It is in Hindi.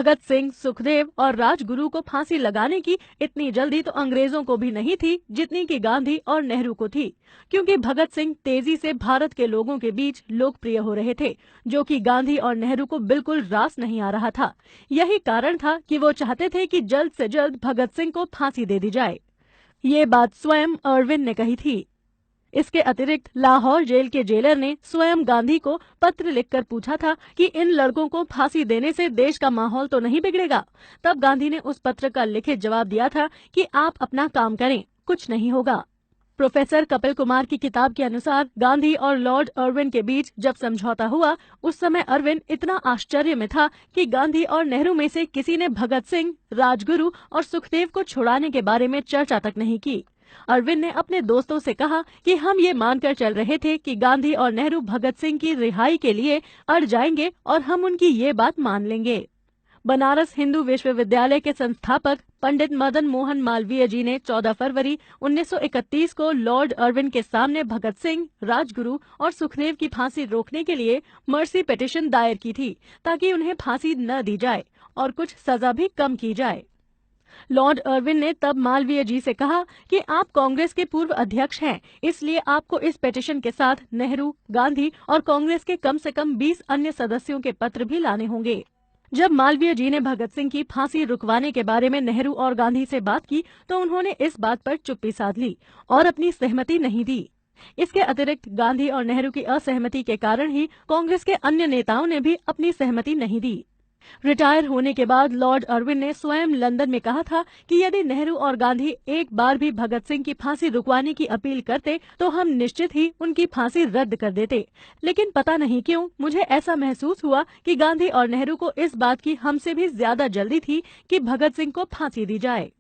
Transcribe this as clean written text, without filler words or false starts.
भगत सिंह, सुखदेव और राजगुरु को फांसी लगाने की इतनी जल्दी तो अंग्रेजों को भी नहीं थी जितनी कि गांधी और नेहरू को थी, क्योंकि भगत सिंह तेजी से भारत के लोगों के बीच लोकप्रिय हो रहे थे, जो कि गांधी और नेहरू को बिल्कुल रास नहीं आ रहा था। यही कारण था कि वो चाहते थे कि जल्द से जल्द भगत सिंह को फांसी दे दी जाए। ये बात स्वयं इरविन ने कही थी। इसके अतिरिक्त लाहौर जेल के जेलर ने स्वयं गांधी को पत्र लिखकर पूछा था कि इन लड़कों को फांसी देने से देश का माहौल तो नहीं बिगड़ेगा। तब गांधी ने उस पत्र का लिखित जवाब दिया था कि आप अपना काम करें, कुछ नहीं होगा। प्रोफेसर कपिल कुमार की किताब के अनुसार गांधी और लॉर्ड इरविन के बीच जब समझौता हुआ, उस समय इरविन इतना आश्चर्य में था कि गांधी और नेहरू में से किसी ने भगत सिंह, राजगुरु और सुखदेव को छुड़ाने के बारे में चर्चा तक नहीं की। इरविन ने अपने दोस्तों से कहा कि हम ये मानकर चल रहे थे कि गांधी और नेहरू भगत सिंह की रिहाई के लिए अड़ जाएंगे और हम उनकी ये बात मान लेंगे। बनारस हिंदू विश्वविद्यालय के संस्थापक पंडित मदन मोहन मालवीय जी ने 14 फरवरी 1931 को लॉर्ड इरविन के सामने भगत सिंह, राजगुरु और सुखदेव की फांसी रोकने के लिए मर्सी पिटीशन दायर की थी, ताकि उन्हें फांसी न दी जाए और कुछ सजा भी कम की जाए। लॉर्ड इरविन ने तब मालवीय जी से कहा कि आप कांग्रेस के पूर्व अध्यक्ष हैं, इसलिए आपको इस पिटीशन के साथ नेहरू, गांधी और कांग्रेस के कम से कम 20 अन्य सदस्यों के पत्र भी लाने होंगे। जब मालवीय जी ने भगत सिंह की फांसी रुकवाने के बारे में नेहरू और गांधी से बात की, तो उन्होंने इस बात पर चुप्पी साध ली और अपनी सहमति नहीं दी। इसके अतिरिक्त गांधी और नेहरू की असहमति के कारण ही कांग्रेस के अन्य नेताओं ने भी अपनी सहमति नहीं दी। रिटायर होने के बाद लॉर्ड इरविन ने स्वयं लंदन में कहा था कि यदि नेहरू और गांधी एक बार भी भगत सिंह की फांसी रुकवाने की अपील करते तो हम निश्चित ही उनकी फांसी रद्द कर देते। लेकिन पता नहीं क्यों मुझे ऐसा महसूस हुआ कि गांधी और नेहरू को इस बात की हमसे भी ज्यादा जल्दी थी कि भगत सिंह को फांसी दी जाए।